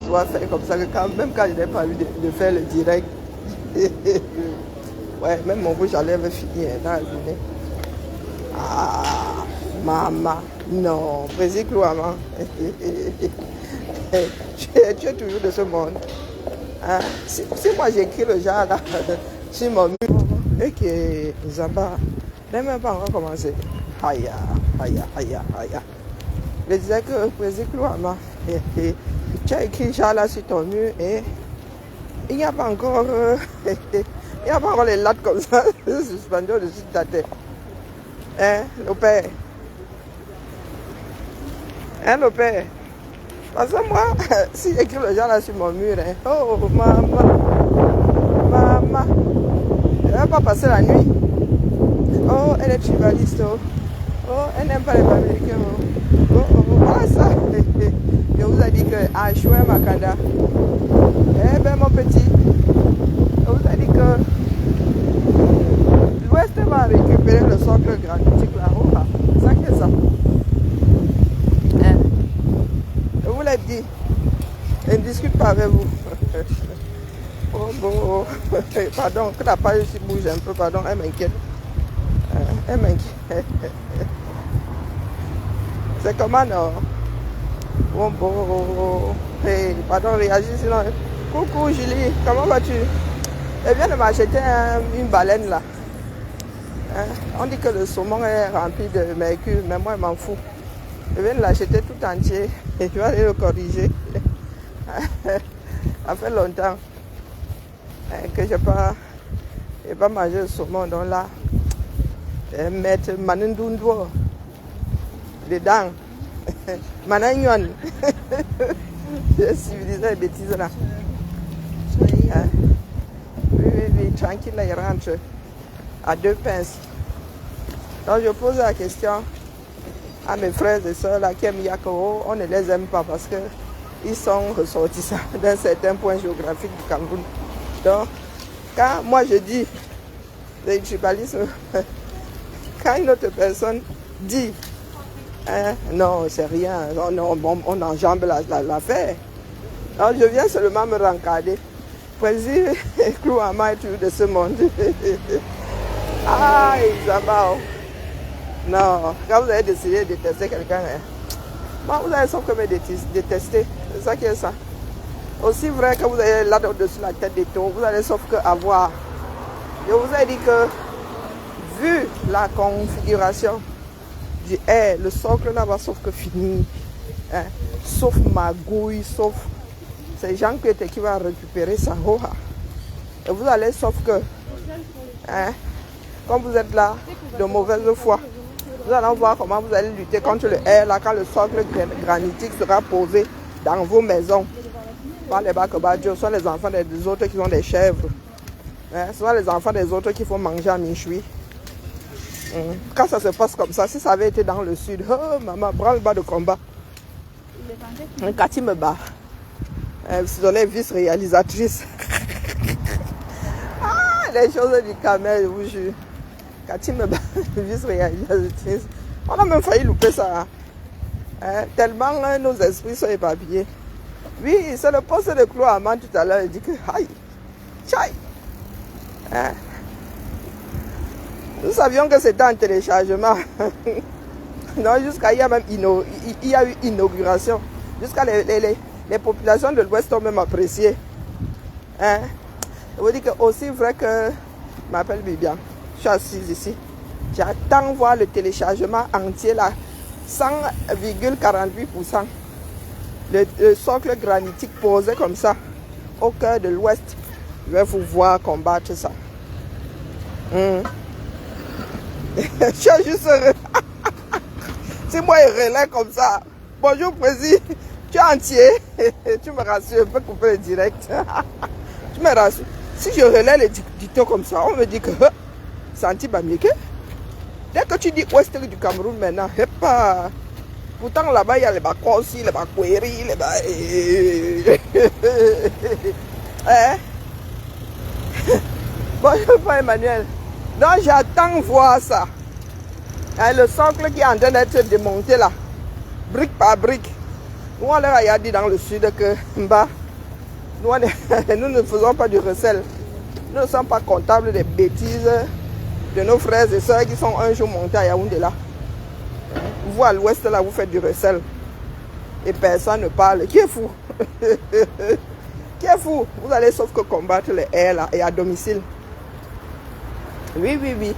dois faire comme ça, que même quand je n'ai pas envie de faire le direct. Ouais, même mon rouge à lèvres fini dans la journée. Ah, maman, non, Brésil Clouama. Tu es toujours de ce monde. Hein? Si moi j'écris le genre là, sur mon mur, et que Zamba n'a même pas encore commencé. Aïe, aïe, aïe, aïe. Je disais que Brésil Clouama, tu as écrit genre là sur ton mur et il n'y a pas encore, il n'y a pas encore les lattes comme ça suspendues au-dessus de ta tête. Hein, le père? Hein, le père? Parce que moi, si j'écris le genre là sur mon mur, hein, oh maman, elle ne va pas passer la nuit. Oh, elle est tribaliste. Oh, elle n'aime pas les Américains. Oh, voilà ça. Je vous ai dit que Chouin Makanda. Eh bien, mon petit, je vous ai dit que l'Ouest va récupérer le socle granitique là. Oh, ça qui est ça. Hein? Je vous l'ai dit. Je ne discute pas avec vous. Oh, bon. Pardon, que la page ici bouge un peu. Pardon, elle m'inquiète. Elle m'inquiète. C'est comment non? Bon. Hey, pardon, réagis sinon. Coucou Julie, comment vas-tu? Elle vient de m'acheter une baleine là. Hein? On dit que le saumon est rempli de mercure, mais moi je m'en fous. Je viens de l'acheter tout entier et je vais aller le corriger. Ça fait longtemps que je n'ai pas mangé le saumon. Donc là, je vais mettre manundundwo dedans. Managnon. J'ai civilisé les bêtises là. Oui, tranquille, là, il rentre à 2 pinces. Donc je pose la question à mes frères et soeurs là qui aiment Yakoro, on ne les aime pas parce qu'ils sont ressortissants d'un certain point géographique du Cameroun. Donc, quand moi je dis le tribalisme, quand une autre personne dit non, c'est rien, on enjambe l'affaire. Alors je viens seulement me rencarder. Président Clouama est toujours de ce monde. Ah, Isabao. Non, quand vous avez décidé de détester quelqu'un, bon, vous avez sauf que me détester. C'est ça qui est ça. Aussi vrai que vous avez là au-dessus de la tête des taux, vous allez sauf que avoir. Je vous ai dit que, vu la configuration du air, le socle là-bas sauf que fini. Hein, sauf magouille, sauf ces gens qui vont récupérer ça. Et vous allez sauf que, hein, comme vous êtes là de mauvaise foi, vous allez voir comment vous allez lutter contre le air là quand le socle granitique sera posé dans vos maisons. Pas les Bakobadjo, soit les enfants des autres qui ont des chèvres. Hein, soit les enfants des autres qui font manger à Michoui. Quand ça se passe comme ça, si ça avait été dans le sud, oh maman, branle-bas de combat. Cathy me bat. Vous les vice-réalisatrices. Ah, les choses du camel, je vous jure. Cathy me bat, vice-réalisatrice. On a même failli louper ça. Hein, tellement nos esprits sont éparpillés. Oui, c'est le poste de Clouama tout à l'heure. Il dit que, aïe, tchaï. Hein? Nous savions que c'était un téléchargement. Non, jusqu'à il y a même il y a eu inauguration. Jusqu'à les populations de l'Ouest ont même apprécié. Hein? Je vous dis que aussi vrai que je m'appelle Bibian. Je suis assise ici. J'attends voir le téléchargement entier là. 100,48%. Le socle granitique posé comme ça au cœur de l'Ouest. Je vais vous voir combattre ça. Je suis juste heureux. Si moi je relais comme ça. Bonjour président. Tu es entier. Tu me rassures. Je peux couper le direct. Tu me rassures. Si je relais les dictons comme ça, on me dit que c'est anti-bamileke. Dès que tu dis ouest du Cameroun maintenant, pas. Pourtant là-bas il y a les Bakosi, les Bakweri, les hein? Bonjour pas Emmanuel. Donc j'attends voir ça. Hein, le socle qui est en train d'être démonté là, brique par brique. Nous, on leur a dit dans le sud que bah, nous ne faisons pas du recel. Nous ne sommes pas comptables des bêtises de nos frères et sœurs qui sont un jour montés à Yaoundé là. Vous à l'ouest là, vous faites du recel. Et personne ne parle. Qui est fou? Qui est fou? Vous allez sauf que combattre les airs là et à domicile. Oui, oui, oui.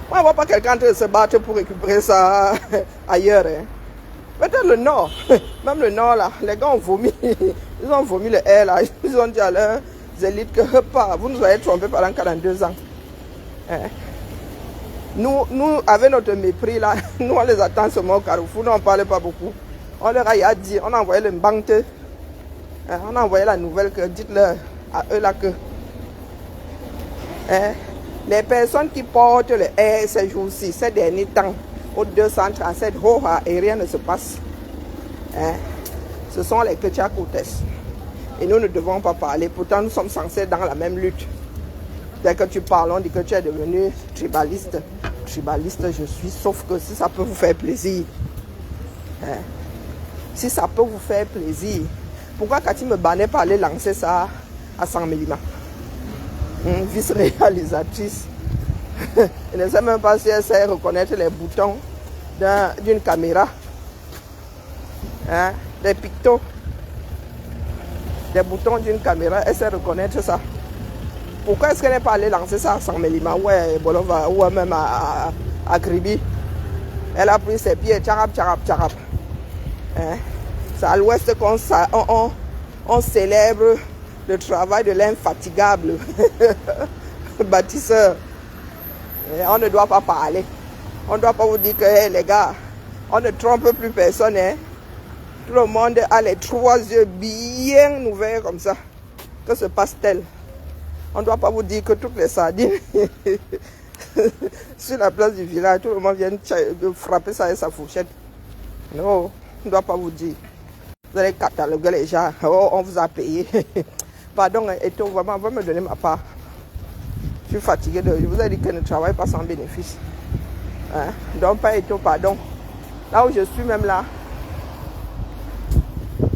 Moi, je ne vois pas quelqu'un en train de se battre pour récupérer ça ailleurs. Hein. Peut-être le nord. Même le nord là, les gars ont vomi. Ils ont vomi le air là. Ils ont dit à leurs élites que vous nous avez trompés pendant 42 ans. Hein. Nous, avec notre mépris là, nous on les attend seulement au Carrefour. Nous on ne parlait pas beaucoup. On leur a dit, on a envoyé le mbangte. Hein, on a envoyé la nouvelle que dites-leur à eux là que hein, les personnes qui portent le air ces jours-ci, ces derniers temps, au 237 Hoha et rien ne se passe. Hein, ce sont les Ketchakoutes. Et nous ne devons pas parler. Pourtant, nous sommes censés être dans la même lutte. Dès que tu parles, on dit que tu es devenu tribaliste. Tribaliste, je suis, sauf que si ça peut vous faire plaisir. Hein, si ça peut vous faire plaisir. Pourquoi Cathy me bannait par aller lancer ça à 100 Mélima? Vice-réalisatrice. Elle ne sait même pas si elle sait reconnaître les boutons d'une caméra. Hein? Des pictos. Des boutons d'une caméra, elle sait reconnaître ça. Pourquoi est-ce qu'elle n'est pas allée lancer ça à San Melima ou même à Kribi? Elle a pris ses pieds, tcharap, tcharap, tcharap. Hein? C'est à l'ouest qu'on célèbre le travail de l'infatigable bâtisseur. Et on ne doit pas parler. On ne doit pas vous dire que hey, les gars, on ne trompe plus personne. Hein? Tout le monde a les 3 yeux bien ouverts comme ça. Que se passe-t-il? On ne doit pas vous dire que toutes les sardines sur la place du village, tout le monde vient de frapper ça avec sa fourchette. Non, on ne doit pas vous dire. Vous allez cataloguer les gens. Oh, on vous a payé. Pardon, Eto, vraiment, va me donner ma part. Je suis fatigué je vous ai dit que je ne travaille pas sans bénéfice. Hein? Donc, pas Eto, pardon. Là où je suis même là,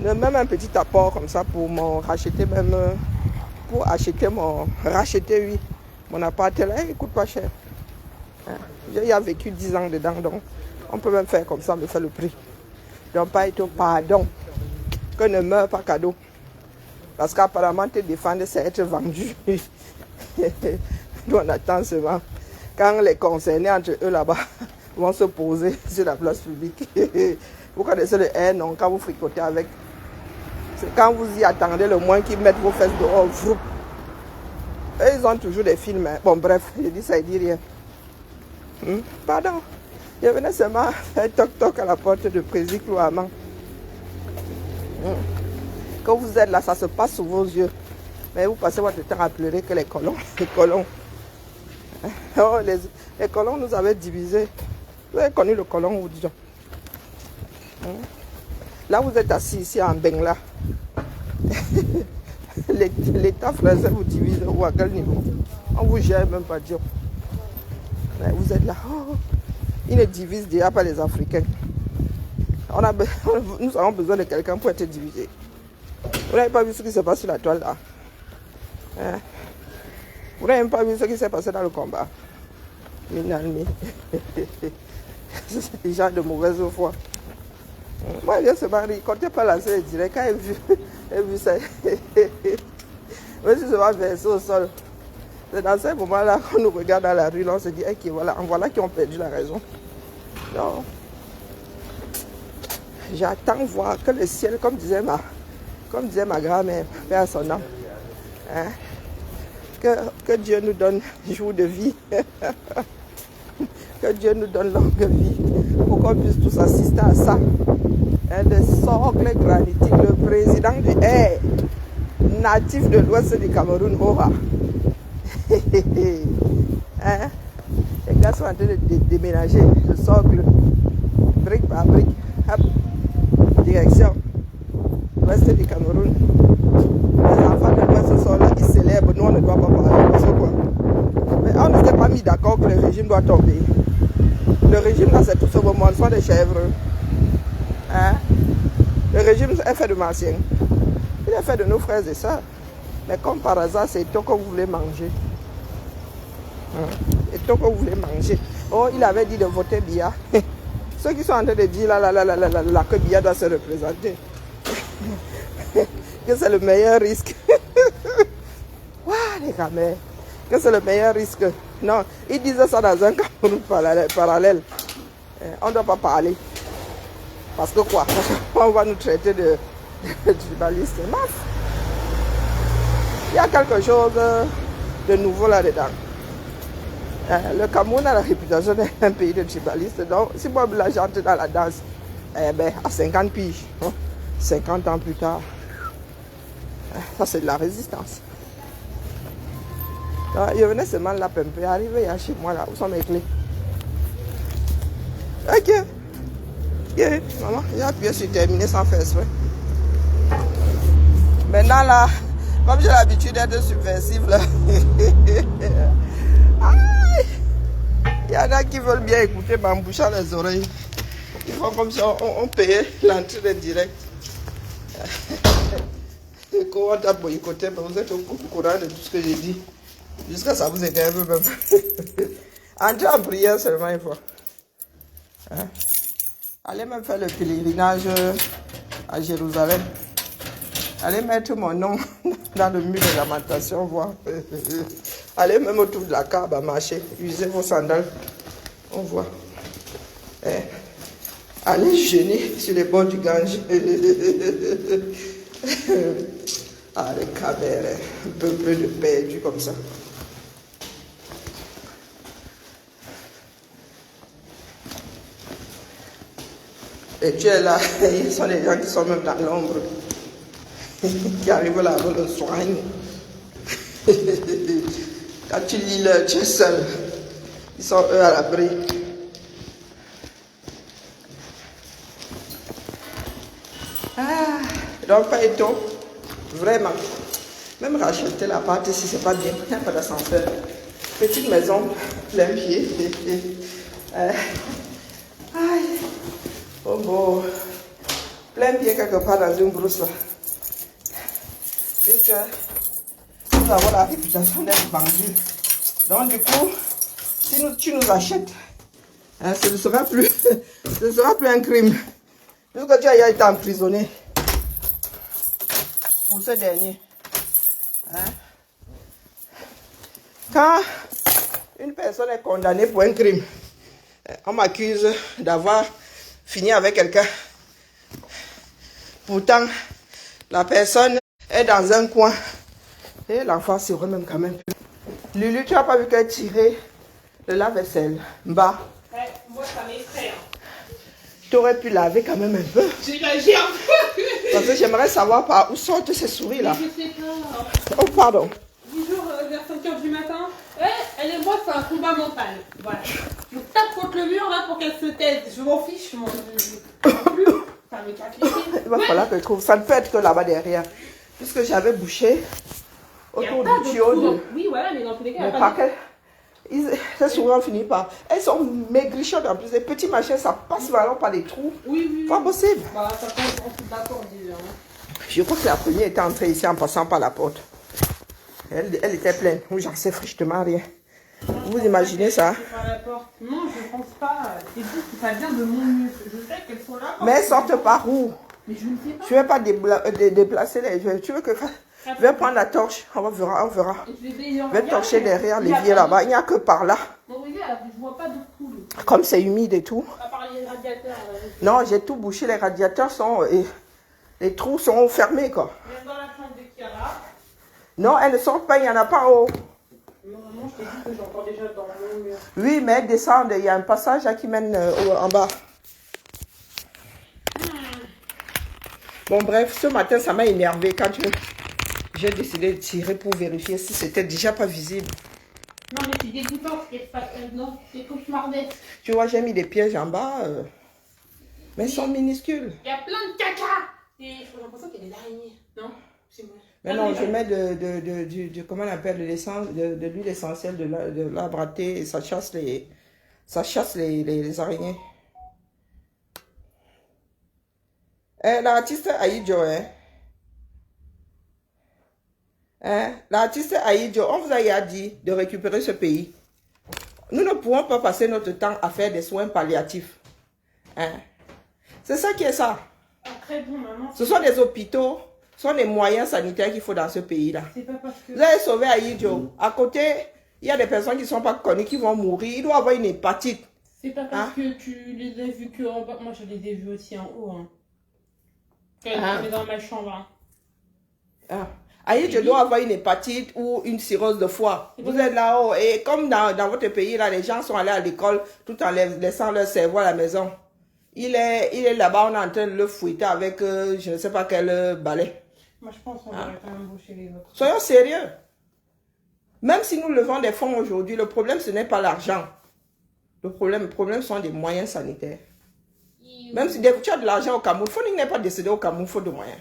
même un petit apport comme ça pour m'en racheter même, pour acheter racheter oui, mon appart là, il ne coûte pas cher. Hein? J'ai vécu 10 ans dedans, donc on peut même faire comme ça, me faire le prix. Donc, pas Eto, pardon. Que ne meurt pas cadeau. Parce qu'apparemment, te défendre, c'est être vendu. Nous, on attend seulement quand les concernés entre eux là-bas vont se poser sur la place publique. Vous connaissez le air, non? Quand vous fricotez avec, c'est quand vous y attendez le moins qu'ils mettent vos fesses dehors. Eux, ils ont toujours des films. Hein. Bon, bref, je dis ça, il dit rien. Pardon. Je venais seulement faire toc-toc à la porte de Président Clouaman. Quand vous êtes là, ça se passe sous vos yeux. Mais vous passez votre temps à pleurer que les colons. Les colons. Oh, les colons nous avaient divisés. Vous avez connu le colon ou disons. Là, vous êtes assis ici en Bengla. L'État français vous divise ou à quel niveau? On vous gère même pas dire. Mais vous êtes là. Oh, ils ne divisent déjà pas les Africains. Nous avons besoin de quelqu'un pour être divisé. Vous n'avez pas vu ce qui se passe sur la toile là? Hein? Vous n'avez même pas vu ce qui s'est passé dans le combat? Minalmi. C'est des gens de mauvaise foi. Moi, je viens se marier. Quand tu n'es pas lancé direct, quand elle vu ça, même si je vais verser au sol. C'est dans ce moment-là qu'on nous regarde dans la rue, là, on se dit, hey, voilà qui ont perdu la raison. Non. J'attends voir que le ciel, comme disait ma grand-mère, père son âme, hein, que Dieu nous donne jour de vie, que Dieu nous donne longue vie, pour qu'on puisse tous assister à ça. Hein, des socles granitiques, le président du air, natif de l'ouest du Cameroun, Hoha. Hein, les gars sont en train de déménager le socle, brique par brique. Hop. Direction ouest du Cameroun. Les enfants de l'ouest sont là, ils célèbrent. Nous, on ne doit pas parler. Parce que quoi? Mais on ne s'est pas mis d'accord que le régime doit tomber. Le régime, là, c'est tout ce moment. Ce sont des chèvres. Hein? Le régime régime est fait de martiens. Il est fait de nos frères et sœurs. Mais comme par hasard, c'est toi que vous voulez manger. Et toi que vous voulez manger. Oh, il avait dit de voter Biya. Ceux qui sont en train de dire là, que Biya doit se représenter. Que c'est le meilleur risque. Waouh, les gamins. Que c'est le meilleur risque. Non, ils disaient ça dans un Cameroun parallèle. On ne doit pas parler. Parce que quoi? On va nous traiter de tribalistes. Il y a quelque chose de nouveau là-dedans. Le Cameroun a la réputation d'un pays de tribalistes. Donc, si moi, là, j'entre dans la danse, à 50 piges, 50 ans plus tard, ça c'est de la résistance. Donc, je venais seulement là, pimper, arriver chez moi là, où sont mes clés? Ok. Yeah. Maman, j'ai appuyé sur terminer sans faire exprès. Maintenant là, comme j'ai l'habitude d'être subversive là, il y en a qui veulent bien écouter en bouchant les oreilles. Ils font comme si on payait l'entrée de direct. Quand on t'a boycotté, vous êtes au courant de tout ce que j'ai dit. Jusqu'à ça vous énerve même. Entrez en prière seulement une fois. Hein? Allez même faire le pèlerinage à Jérusalem. Allez mettre mon nom dans le mur de lamentation, voir. Allez même autour de la Kaaba marcher. Usez vos sandales. On voit. Allez jeûner sur les bords du Gange. Ah, les caméras, un peu de perdu comme ça. Et tu es là, il sont des gens qui sont même dans l'ombre, qui arrivent là avec le soin. Quand tu lis là, tu es seul. Ils sont eux à l'abri. Ah, donc pas étonnant, vraiment. Même racheter la pâte si c'est pas bien, il n'y a pas d'ascenseur. Petite maison, plein pied. Aïe. Oh bon. Plein pied quelque part dans une brousse là. Puisque nous avons la réputation d'être vendus. Donc du coup, si tu nous achètes, hein, ce ne sera plus un crime. Puisque tu as été emprisonné pour ce dernier. Hein? Quand une personne est condamnée pour un crime, on m'accuse d'avoir fini avec quelqu'un. Pourtant, la personne est dans un coin. Et l'enfant se remet quand même. Lulu, tu n'as pas vu qu'elle tirait le lave-vaisselle bas. Ouais, moi ça m'effraie. Tu aurais pu laver quand même un peu. J'ai un peu. Parce que j'aimerais savoir par où sortent ces souris là. Je sais pas. Oh pardon. 10 jours vers 5h du matin. Elle et moi, c'est un combat mental. Voilà. Je tape contre le mur là pour qu'elle se taise. Je m'en fiche, je m'en plus. Ça me casse les pieds. Il va falloir que je trouve. Ça ne peut être que là-bas derrière. Puisque j'avais bouché autour du tuyau de. Oui, voilà, mais dans tous les cas, mais par quel. Ces souris ont fini par. Elles sont maigrichonnes en plus. Les petits machins, ça passe vraiment par les trous. Oui. Pas possible. Bah, ça fait on se d'accord, disons. Je crois que la première était entrée ici en passant par la porte. Elle était pleine. Oui, j'en sais frichtement rien. Vous imaginez ça? Par la porte. Non, je pense pas. C'est juste que ça vient de mon mur. Je sais qu'elles sont là. Mais elles sortent par où? Mais je ne sais pas. Je ne vais pas déplacer les. Tu veux que. Je vais prendre la torche. On verra. Je vais torcher derrière l'évier là-bas. Il n'y a que par là. Mon regarde, je vois pas de poule. Comme c'est humide et tout. À part les radiateurs. Non, j'ai tout bouché. Les radiateurs sont. Les trous sont fermés quoi. Même dans la chambre de Chiara. Non, elles ne sortent pas. Il n'y en a pas en haut. Normalement, je t'ai dit que j'entends déjà dans mon mur. Oui, mais elles descendent. Il y a un passage là qui mène en bas. Bon, bref, ce matin, ça m'a énervé quand j'ai décidé de tirer pour vérifier si c'était déjà pas visible. Non, mais c'est dégoûtant ce qu'elle passe. Non, c'est cauchemardesque. Tu vois, j'ai mis des pièges en bas, mais ils sont minuscules. Il y a plein de caca. Et j'ai l'impression qu'il y a des araignées. Non, c'est moi. Mais non, je mets comment on appelle, de l'huile essentielle de l'arbre à thé et ça chasse les araignées. L'artiste Aïdjo, l'artiste Aïdjo, on vous a déjà dit de récupérer ce pays. Nous ne pouvons pas passer notre temps à faire des soins palliatifs. C'est ça qui est ça. Après, bon, maman... Ce sont des hôpitaux, ce sont des moyens sanitaires qu'il faut dans ce pays-là. C'est pas parce que... Vous avez sauvé Aïdjo. À côté, il y a des personnes qui ne sont pas connues, qui vont mourir. Il doit avoir une hépatite. C'est pas parce que tu les as vus que en bas. Moi, je les ai vus aussi en haut. Quand on est dans ma chambre. Aïdjo doit avoir une hépatite ou une cirrhose de foie. Vous êtes là-haut. Et comme dans votre pays, là, les gens sont allés à l'école tout en laissant leur cerveau à la maison. Il est là-bas, on est en train de le fouetter avec je ne sais pas quel balai. Moi, je pense qu'on devrait quand même boucher les autres. Soyons sérieux. Même si nous levons des fonds aujourd'hui, le problème, ce n'est pas l'argent. Le problème sont des moyens sanitaires. Même si tu as de l'argent au Cameroun, il n'est pas décédé au Cameroun, il faut de moyens.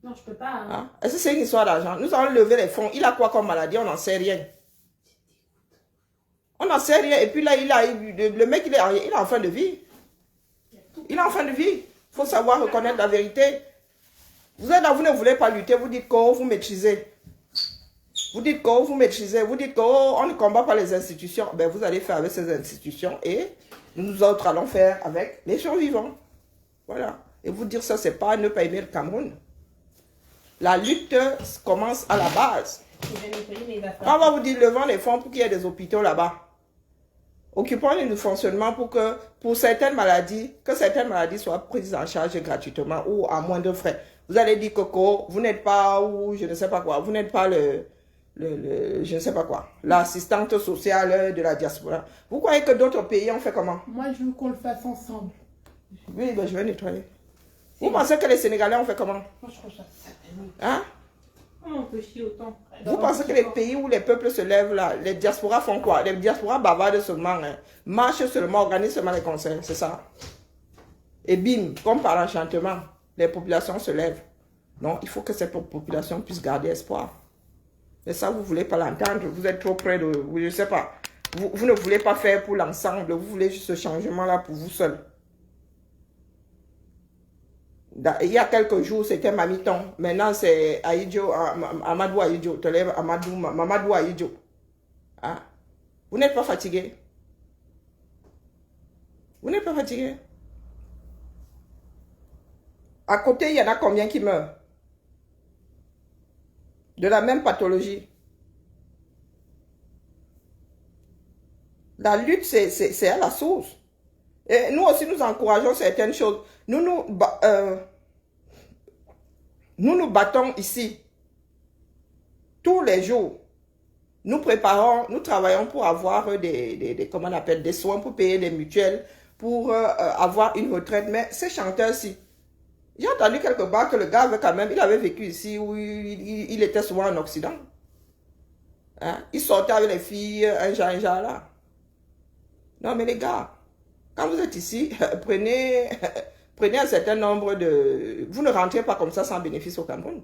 Non, je peux pas. Est-ce que c'est une histoire d'argent? Nous allons lever les fonds. Il a quoi comme maladie? On n'en sait rien. On n'en sait rien. Et puis là, le mec, il est en fin de vie. Il est en fin de vie. Il faut savoir reconnaître la vérité. Vous êtes là, vous ne voulez pas lutter. Vous dites que vous maîtrisez. Vous dites que vous maîtrisez. Vous dites qu'on ne combat pas les institutions. Ben, vous allez faire avec ces institutions et nous autres allons faire avec les survivants. Voilà. Et vous dire ça, c'est pas ne pas aimer le Cameroun. La lutte commence à la base. On va vous dire, levant les fonds pour qu'il y ait des hôpitaux là-bas. Occupons du fonctionnement pour certaines maladies, que certaines maladies soient prises en charge gratuitement ou à moins de frais. Vous allez dire, Coco, vous n'êtes pas, ou je ne sais pas quoi, vous n'êtes pas je ne sais pas quoi, l'assistante sociale de la diaspora. Vous croyez que d'autres pays ont fait comment? Moi, je veux qu'on le fasse ensemble. Oui, ben, je vais nettoyer. Vous pensez que les Sénégalais ont fait comment? Moi, je trouve ça tellement... Hein? Comment on peut chier autant? Vous pensez que les pays où les peuples se lèvent là, les diasporas font quoi? Les diasporas bavardent seulement, marchent seulement, organisent seulement les concerts, c'est ça. Et bim, comme par enchantement, les populations se lèvent. Non, il faut que ces populations puissent garder espoir. Mais ça, vous ne voulez pas l'entendre, vous êtes trop près de... Je ne sais pas. Vous ne voulez pas faire pour l'ensemble, vous voulez juste ce changement-là pour vous seul. Il y a quelques jours, c'était Mamiton. Maintenant, c'est Aïdjo, Amadou Aïdjo. Te lève Mamadou Aïdjo. Vous n'êtes pas fatigué? Vous n'êtes pas fatigué? À côté, il y en a combien qui meurent? De la même pathologie. La lutte, c'est à la source. Et nous aussi, nous encourageons certaines choses. Nous nous battons ici. Tous les jours. Nous préparons, nous travaillons pour avoir comment on appelle, des soins, pour payer les mutuelles, pour avoir une retraite. Mais ces chanteurs-ci, j'ai entendu quelque part que le gars avait quand même, il avait vécu ici où il était souvent en Occident. Il sortait avec les filles, un genre là. Non mais les gars, quand vous êtes ici, prenez un certain nombre de... Vous ne rentrez pas comme ça sans bénéfice au Cameroun.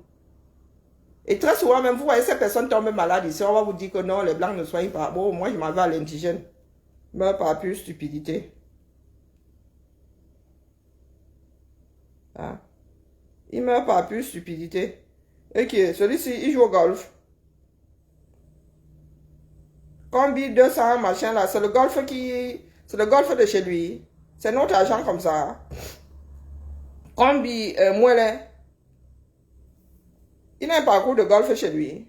Et très souvent, même vous voyez ces personnes tombent malades ici, on va vous dire que non, les blancs ne soignent pas. Bon, moi je m'en vais à l'indigène. Mais par plus stupidité. Il meurt par plus stupidité. Et qui est? Celui-ci, il joue au golf. Combi 200, machin là, c'est le golf qui... C'est le golf de chez lui. C'est notre argent comme ça. Combi Mouelin. Il a un parcours de golf chez lui.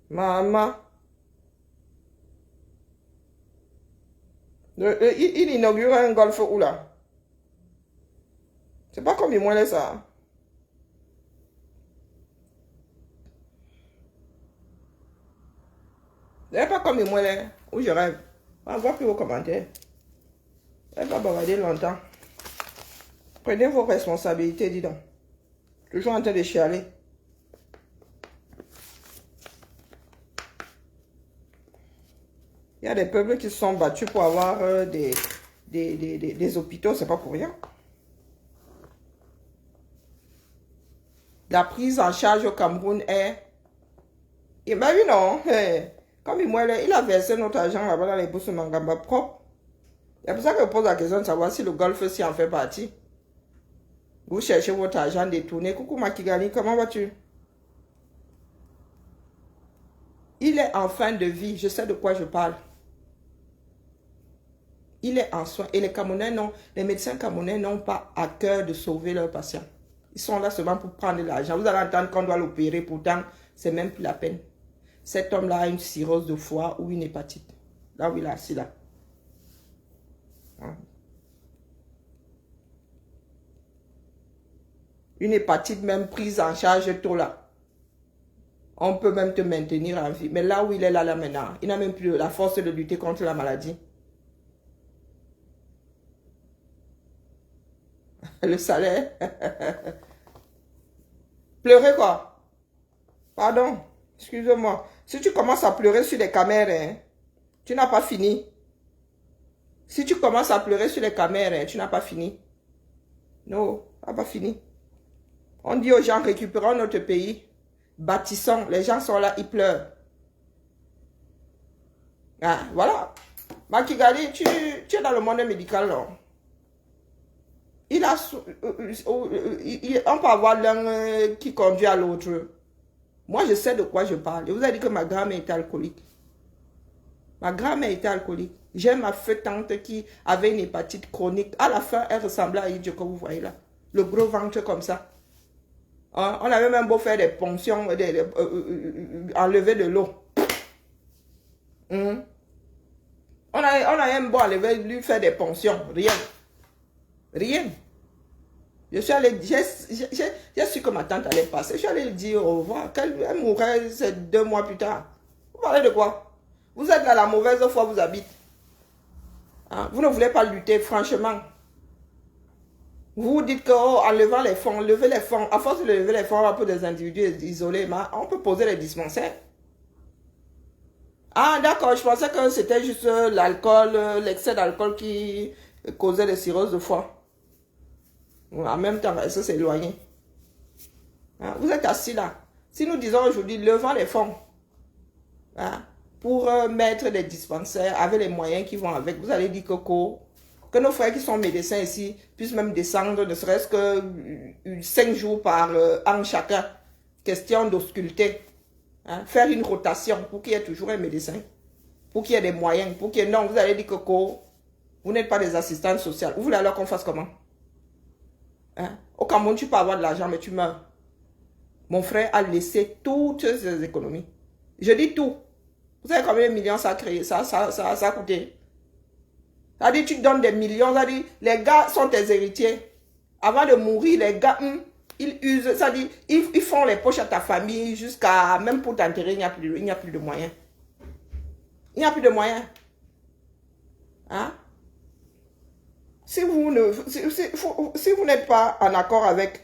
Maman. Il inaugure un golf où là? C'est pas comme Mouelin ça. C'est pas comme Mouelin où je rêve. On va voir plus vos commentaires. Je ne vais pas bavarder longtemps. Prenez vos responsabilités, dis donc. Toujours en train de chialer. Il y a des peuples qui se sont battus pour avoir des hôpitaux, c'est pas pour rien. La prise en charge au Cameroun est... Il m'a vu non. Comme il a versé notre argent là-bas dans les bourses Mangamba propres. C'est pour ça que je pose la question de savoir si le golfe s'y en fait partie. Vous cherchez votre argent détourné. Coucou Makigali, comment vas-tu? Il est en fin de vie, je sais de quoi je parle. Il est en soins. Et les médecins camerounais n'ont pas à cœur de sauver leurs patients. Ils sont là seulement pour prendre l'argent. Vous allez entendre qu'on doit l'opérer, pourtant, c'est même plus la peine. Cet homme-là a une cirrhose de foie ou une hépatite. Là où il est assis là. Une hépatite même prise en charge tôt là. On peut même te maintenir en vie. Mais là où il est là maintenant, il n'a même plus la force de lutter contre la maladie. Le salaire. Pleurer quoi? Pardon, excuse-moi. Si tu commences à pleurer sur les caméras, hein, tu n'as pas fini. Si tu commences à pleurer sur les caméras, hein, tu n'as pas fini. Non, tu n'as pas fini. On dit aux gens, récupérons notre pays. Bâtissons. Les gens sont là, ils pleurent. Ah, voilà. Makigali, tu es dans le monde médical, non? On peut avoir l'un qui conduit à l'autre. Moi, je sais de quoi je parle. Je vous ai dit que ma grand-mère était alcoolique. Ma grand-mère était alcoolique. J'ai ma tante qui avait une hépatite chronique. À la fin, elle ressemblait à Idjo que vous voyez là. Le gros ventre comme ça. Hein? On avait même beau faire des ponctions, enlever de l'eau. On a même beau enlever, lui faire des ponctions. Rien. Rien. Je suis allé, j'ai su que ma tante allait passer. Je suis allé lui dire au revoir. Elle mourrait 2 mois plus tard. Vous parlez de quoi? Vous êtes dans la mauvaise foi, vous habitez. Hein? Vous ne voulez pas lutter, franchement. Vous dites que, oh, en levant les fonds, lever les fonds. À force de lever les fonds pour des individus isolés, on peut poser les dispensaires. Ah, d'accord, je pensais que c'était juste l'alcool, l'excès d'alcool qui causait les cirrhoses de foie. En même temps, ça c'est éloigné. Hein? Vous êtes assis là. Si nous disons aujourd'hui, levant les fonds, hein, pour mettre des dispensaires avec les moyens qui vont avec, vous allez dire que nos frères qui sont médecins ici puissent même descendre, ne serait-ce que 5 jours par an chacun. Question d'ausculter. Hein? Faire une rotation pour qu'il y ait toujours un médecin. Pour qu'il y ait des moyens. Pour qu'il y ait... Non, vous allez dire que vous n'êtes pas des assistantes sociales. Vous voulez alors qu'on fasse comment? Hein? Au Cameroun, tu peux avoir de l'argent, mais tu meurs. Mon frère a laissé toutes ses économies. Je dis tout. Vous savez combien de millions ça a créé? Ça a coûté. Ça dit, tu donnes des millions. Ça dit, les gars sont tes héritiers. Avant de mourir, les gars, ils usent. Ça dit, ils font les poches à ta famille jusqu'à... Même pour t'enterrer, il n'y a plus de moyens. Il n'y a plus de moyens. Hein? Si vous n'êtes pas en accord avec...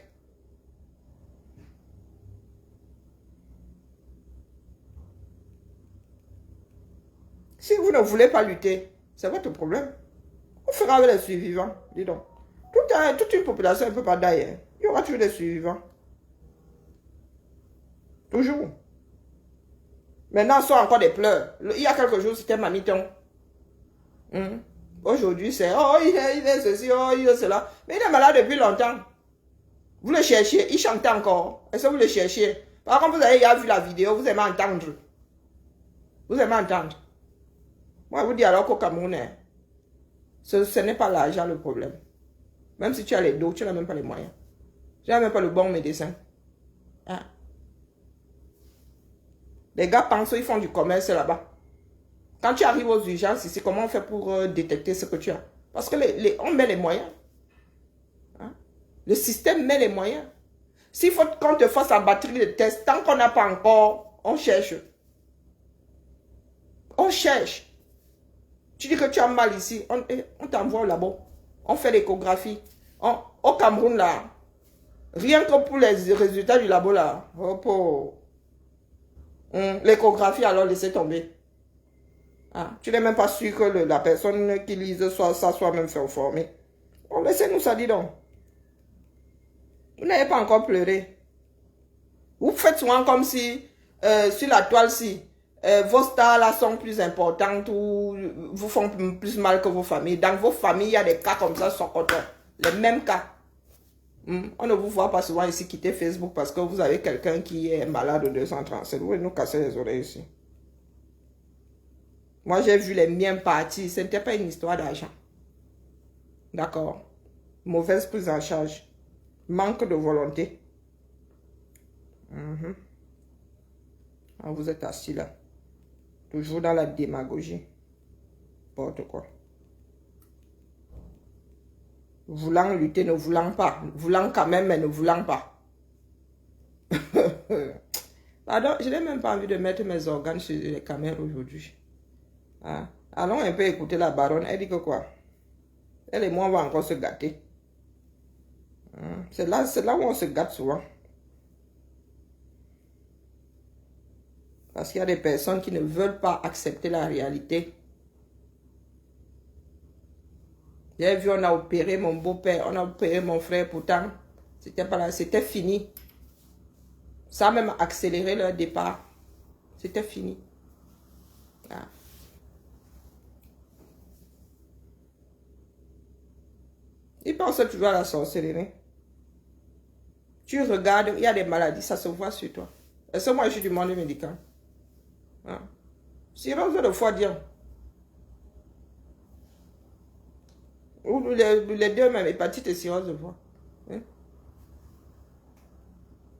Si vous ne voulez pas lutter, c'est votre problème. On fera avec les survivants, dis donc. Toute une population ne peut pas d'ailleurs. Il y aura toujours des survivants. Toujours. Maintenant, ce sont encore des pleurs. Il y a quelques jours, c'était Maniton. Aujourd'hui, c'est, oh, il est ceci, oh, il est cela. Mais il est malade depuis longtemps. Vous le cherchez, il chante encore. Est-ce que vous le cherchez? Par contre, vous avez déjà vu la vidéo, vous aimez entendre. Vous aimez entendre. Moi, je vous dis alors qu'au Cameroun, ce n'est pas l'argent le problème. Même si tu as les dos, tu n'as même pas les moyens. Tu n'as même pas le bon médecin. Hein? Les gars pensent qu'ils font du commerce là-bas. Quand tu arrives aux urgences ici, comment on fait pour détecter ce que tu as? Parce que on met les moyens. Hein? Le système met les moyens. S'il faut qu'on te fasse la batterie de tests, tant qu'on n'a pas encore, on cherche. On cherche. Tu dis que tu as mal ici, on t'envoie au labo. On fait l'échographie. Au Cameroun, là, rien que pour les résultats du labo, là, l'échographie, alors laissez tomber. Ah, tu n'es même pas sûr que la personne qui lise soit même fait former. Bon, laissez-nous ça, dis donc. Vous n'avez pas encore pleuré. Vous faites souvent comme si, sur la toile-ci, vos stars là sont plus importantes ou vous font plus mal que vos familles. Dans vos familles, il y a des cas comme ça, sont les mêmes cas. On ne vous voit pas souvent ici quitter Facebook parce que vous avez quelqu'un qui est malade de 237. Vous voulez nous casser les oreilles ici. Moi, j'ai vu les miens partir. Ce n'était pas une histoire d'argent. D'accord. Mauvaise prise en charge. Manque de volonté. Ah, vous êtes assis là. Toujours dans la démagogie. N'importe quoi. Voulant lutter, ne voulant pas. Voulant quand même, mais ne voulant pas. Pardon, je n'ai même pas envie de mettre mes organes sur les caméras aujourd'hui. Ah. Allons un peu écouter la baronne. Elle dit que quoi? Elle et moi, on va encore se gâter. C'est là où on se gâte souvent. Parce qu'il y a des personnes qui ne veulent pas accepter la réalité. J'ai vu, on a opéré mon beau-père, on a opéré mon frère, pourtant, c'était pas là, c'était fini. Ça a même accéléré leur départ. C'était fini. Ah. Ils pensent toujours à la sorcellerie. Tu regardes, il y a des maladies, ça se voit sur toi. Est-ce que moi, je suis du monde médical? Ah. Cirrhose de foie, dire. Ou les deux même, hépatite et cirrhose de foie. Hein?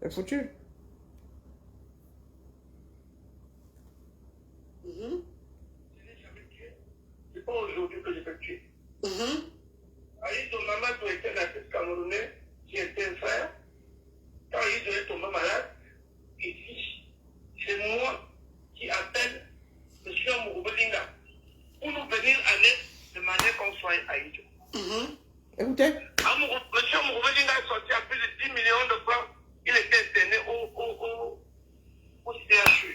C'est foutu. C'est pas aujourd'hui que je peux tuer. Aïe, ton maman, tu étais un artiste camerounais, qui était un frère. Quand Aïe est tombé malade, il dit, c'est moi qui appelle M. Mouroubelinga pour nous venir en aide de manière qu'on soit Aïe. Écoutez. M. Mouroubelinga est sorti à plus de 10 millions de francs. Il était interné au CHU,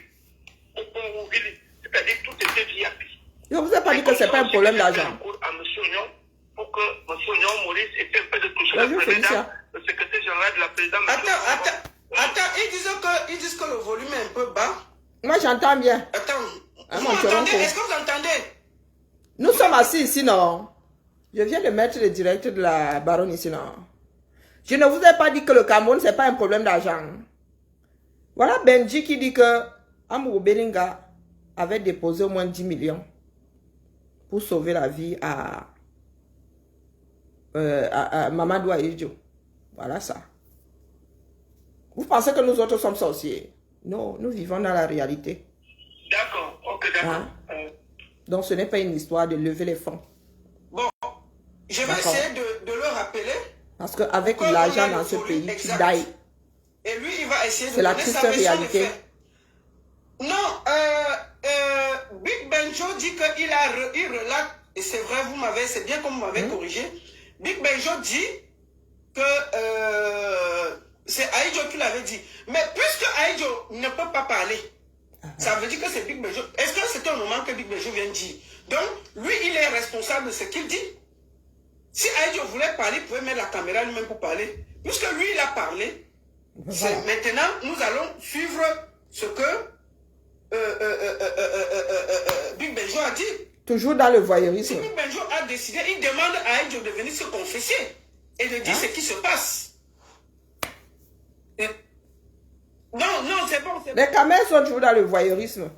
au Pont-Rouville. C'est-à-dire que tout était VIP. Je ne vous ai pas dit que ce n'est pas un problème d'argent. À M. Oignon, pour que M. Oignon Maurice ait fait un peu de toucher le président, le secrétaire général de la présidente. Attends, ils disent que le volume est un peu bas. Moi, j'entends bien. Attends, Ah, vous mon m'entendez? Toronto. Est-ce que vous entendez? Nous sommes assis ici, non? Je viens de mettre le direct de la baronne ici, non? Je ne vous ai pas dit que le Cameroun, ce n'est pas un problème d'argent. Voilà Benji qui dit que Amourou Belinga avait déposé au moins 10 millions pour sauver la vie à Mamadou Aïdjo. Voilà ça. Vous pensez que nous autres sommes sorciers? Non, nous vivons dans la réalité. D'accord, ok, d'accord. Hein? Donc ce n'est pas une histoire de lever les fonds. Bon, je vais essayer de le rappeler. Parce qu'avec l'argent dans ce pays, tu dailles. Et lui, il va essayer de c'est la donner triste sa version réalité. des faits. Non, Big Benjo dit qu'il relate, et c'est vrai, c'est bien comme vous m'avez corrigé. Big Benjo dit que c'est Aïdjo qui l'avait dit. Mais puisque Aïdjo ne peut pas parler, ça veut dire que c'est Big Benjo. Est-ce que c'était un moment que Big Benjo vient de dire? Donc, lui, il est responsable de ce qu'il dit. Si Aïdjo voulait parler, il pouvait mettre la caméra lui-même pour parler. Puisque lui, il a parlé, maintenant, nous allons suivre ce que Big Benjo a dit. Toujours dans le voyeurisme. Si Big Benjo a décidé, il demande à Aïdjo de venir se confesser et de dire ce qui se passe. Non, c'est bon. Les caméras sont toujours dans le voyeurisme.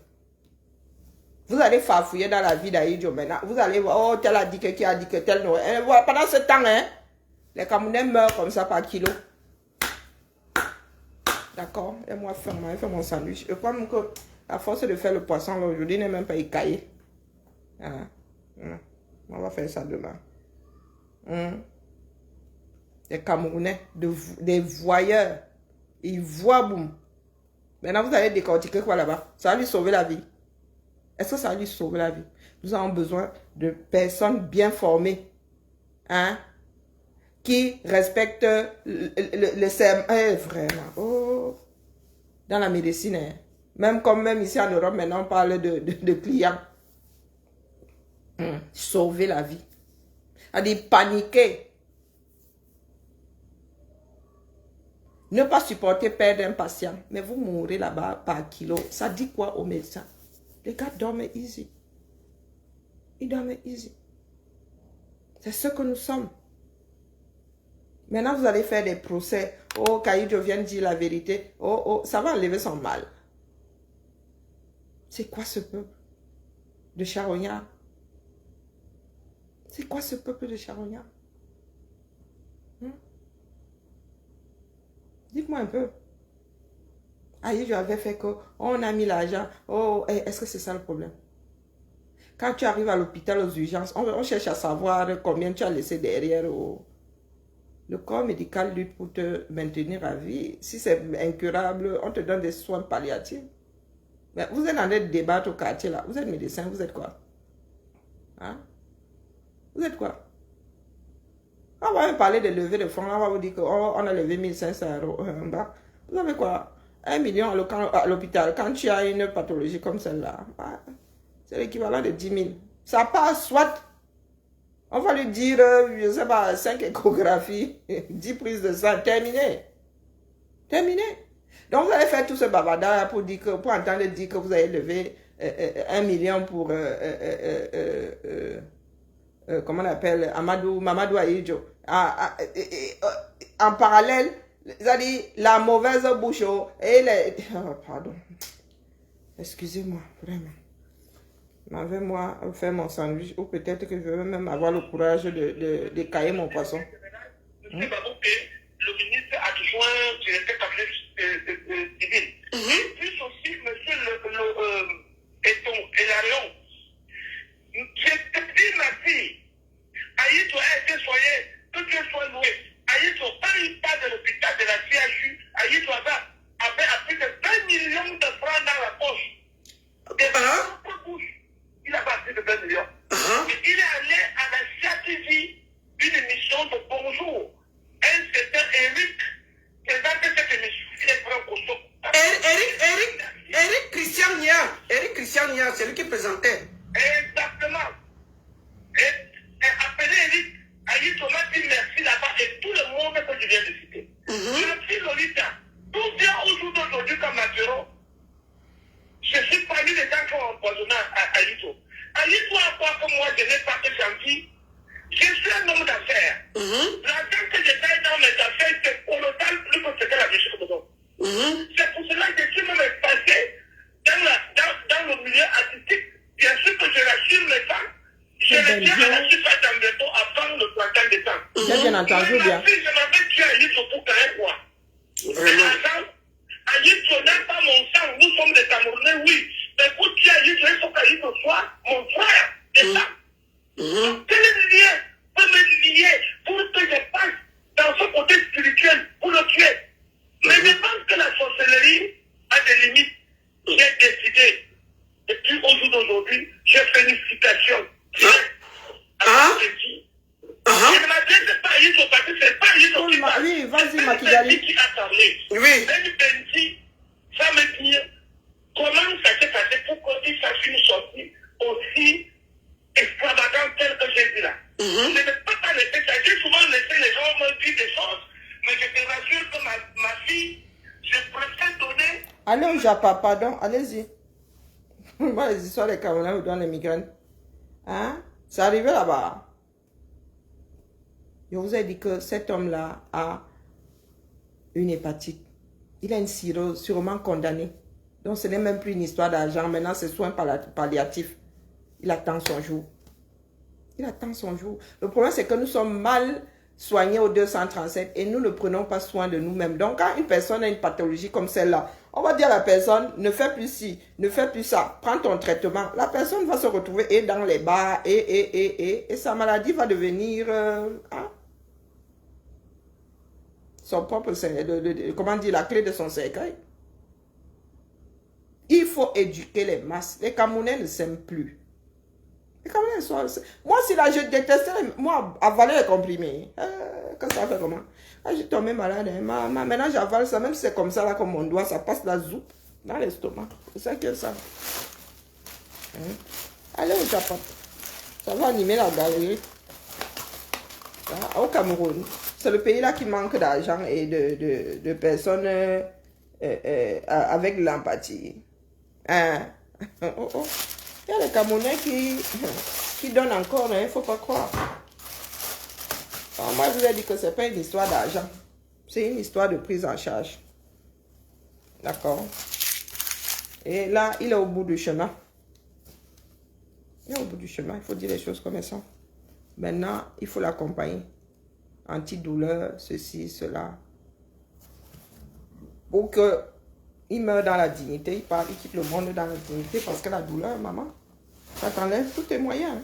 Vous allez farfouiller dans la vie d'Aïdjo maintenant. Vous allez voir, oh, tel a dit que, qui a dit que, tel non. Et voilà, pendant ce temps, hein, les Camerounais meurent comme ça par kilo. D'accord? Et moi, je fais mon sandwich. Je crois même que la force de faire le poisson, aujourd'hui, n'est même pas écaillé. Ah. On va faire ça demain. Les Camerounais, des voyeurs. Ils voient, boum. Maintenant, vous allez décortiquer quoi là-bas? Ça va lui sauver la vie. Est-ce que ça va lui sauver la vie? Nous avons besoin de personnes bien formées. Hein? Qui respectent le serment. Vraiment. Oh. Dans la médecine. Hein? Même ici en Europe, maintenant, on parle de clients. Sauver la vie. C'est-à-dire paniquer. Ne pas supporter perdre un patient. Mais vous mourrez là-bas par kilo. Ça dit quoi aux médecins? Les gars dorment easy. Ils dorment easy. C'est ce que nous sommes. Maintenant, vous allez faire des procès. Oh, Kayidjo vient de dire la vérité. Oh, oh, ça va enlever son mal. C'est quoi ce peuple de charognards? C'est quoi ce peuple de charognards? Dites-moi un peu. Kayidjo avait fait que on a mis l'argent. Oh, est-ce que c'est ça le problème? Quand tu arrives à l'hôpital aux urgences, on cherche à savoir combien tu as laissé derrière. Oh. Le corps médical lutte pour te maintenir à vie. Si c'est incurable, on te donne des soins palliatifs. Mais vous êtes en train de débattre au quartier là. Vous êtes médecin, vous êtes quoi? Hein? Vous êtes quoi? On va me parler de levée de fonds. On va vous dire qu'on a levé 1500 €. Vous avez quoi? 1 million à l'hôpital. Quand tu as une pathologie comme celle-là, c'est l'équivalent de 10 000. Ça passe, soit. On va lui dire, je ne sais pas, 5 échographies, 10 prises de sang, terminé. Terminé. Donc vous allez faire tout ce bavardage pour entendre dire que vous avez levé 1 million pour, comment on appelle, Mamadou Ahidjo. En parallèle, c'est-à-dire la mauvaise bouche et les... Oh, pardon. Excusez-moi, vraiment. M'avez-moi faire mon sandwich ou peut-être que je vais même avoir le courage de cailler mon poisson. Le ministre adjoint du directeur civil. Et puis aussi, monsieur Elarion. Je te dis merci. Ahidjo a été soigné, que Dieu soit loué. Ahidjo, quand il part de l'hôpital de la CHU, Ahidjo avait plus de 20 millions de francs dans la poche. Des propres bouches. Il a pas plus de 20 millions. Il est allé à la CATV, une émission de bonjour. Un certain Eric présentait cette émission. Il est grand costaud. Eric Christian Nia, c'est lui qui présentait. Exactement. Et appelé Eric, Ahidjo m'a dit merci là-bas et tout le monde que je viens de citer. Merci Lolita. Tout vient au jour d'aujourd'hui comme Maturo. Je suis parmi les gens qui ont empoisonné Ahidjo. Ahidjo a quoi que moi je n'ai pas fait gentil. Je suis un homme d'affaires. L'argent que je paye dans mes affaires, c'est colossal plus que ce que la musique me donne. C'est pour cela que je suis même passé dans le milieu artistique. Bien sûr que je rassure les femmes. Je les tiens à la surface d'un béton avant le plantage des temps. J'ai bien entendu bien. Je m'avais tué Ahidjo pour gagner quoi? Vraiment. Ahidjo n'a pas mon sang. Nous sommes des Camerounais, oui. Mais pour tuer Ahidjo, il faut qu'Ahidjo soit mon frère. C'est ça. Quel lien peut me lier pour que je passe dans ce côté spirituel pour le tuer? Mais je pense que la sorcellerie a des limites. J'ai décidé. Et puis au jour d'aujourd'hui, j'ai félicitations. Je ne m'adresse pas à Ahidjo parce que c'est pas Ahidjo qui parle. Oui, vas-y, c'est Makigali. qui a parlé. Oui. Même Benji, ça me dit comment ça s'est passé pour qu'il fasse une sortie aussi extravagante telle que j'ai dit là. Je ne peux pas laisser ça. J'ai souvent laissé les gens me dire des choses, mais je te rassure que ma fille, je préfère donner. Allez au Japon, pardon, allez-y. Moi, les histoires des Camerounais vous donnent les migraines. Hein? C'est arrivé là-bas. Je vous ai dit que cet homme-là a une hépatite. Il a une cirrhose, sûrement condamnée. Donc, ce n'est même plus une histoire d'argent. Maintenant, c'est soins palliatifs. Il attend son jour. Il attend son jour. Le problème, c'est que nous sommes mal soignés au 237 et nous ne prenons pas soin de nous-mêmes. Donc, quand une personne a une pathologie comme celle-là, on va dire à la personne, ne fais plus ci, ne fais plus ça, prends ton traitement. La personne va se retrouver et dans les bars et sa maladie va devenir son propre, comment dire, la clé de son cercueil. Il faut éduquer les masses. Les Camerounais ne s'aiment plus. Les Camerounais sont... Moi, si là, je détestais, moi, avaler les comprimés. Quand ça fait comment? Quand je tombé malade, maintenant j'avale ça, même si c'est comme ça, là, comme mon doigt, ça passe la soupe dans l'estomac. C'est ça que ça. Allez au Japon. Ça va animer la galerie. Au Cameroun. C'est le pays là qui manque d'argent et de personnes avec de l'empathie. Il y a les Camerounais qui donnent encore, il ne faut pas croire. Alors, moi, je vous ai dit que ce n'est pas une histoire d'argent. C'est une histoire de prise en charge. D'accord? Et là, il est au bout du chemin. Il est au bout du chemin. Il faut dire les choses comme elles sont. Maintenant, il faut l'accompagner. Antidouleur, ceci, cela. Pour qu'il meure dans la dignité. Il quitte le monde dans la dignité parce que la douleur, maman, ça t'enlève tous tes moyens.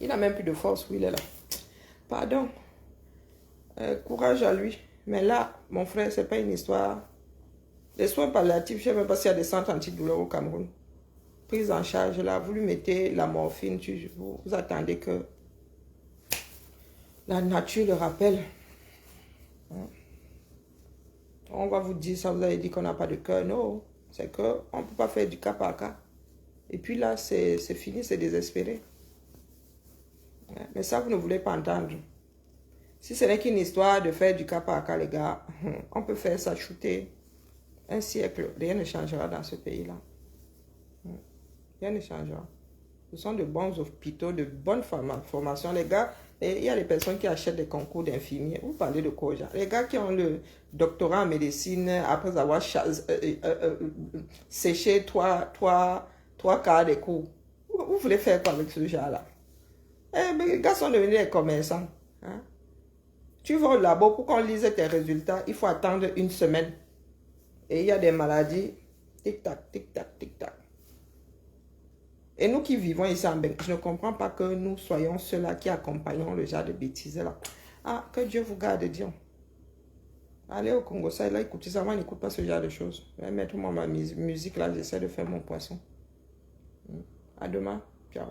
Il n'a même plus de force où il est là. Pardon. Courage à lui. Mais là, mon frère, ce n'est pas une histoire. Les soins palliatifs, je ne sais même pas s'il y a des centres antidouleurs au Cameroun. Prise en charge, là, vous lui mettez la morphine, vous attendez que la nature le rappelle. On va vous dire, ça vous avez dit qu'on n'a pas de cœur. Non, c'est qu'on ne peut pas faire du cas par cas. Et puis là, c'est fini, c'est désespéré. Mais ça, vous ne voulez pas entendre. Si ce n'est qu'une histoire de faire du cas par cas, les gars, on peut faire ça shooter un siècle. Rien ne changera dans ce pays-là. Rien ne changera. Ce sont de bons hôpitaux, de bonnes formations. Les gars, il y a des personnes qui achètent des concours d'infirmiers. Vous parlez de quoi, genre? Les gars qui ont le doctorat en médecine après avoir séché trois quarts des cours. Vous voulez faire quoi avec ce genre-là? Les gars sont devenus des commerçants. Hein? Tu vas au labo pour qu'on lise tes résultats. Il faut attendre une semaine. Et il y a des maladies. Tic-tac, tic-tac, tic-tac. Et nous qui vivons ici en Belgique, je ne comprends pas que nous soyons ceux-là qui accompagnons le genre de bêtises là. Ah, que Dieu vous garde, Dieu. Allez au Congo, ça, là, écoutez ça, moi, n'écoute pas ce genre de choses. Je vais mettre moi ma musique là, j'essaie de faire mon poisson. À demain. Ciao.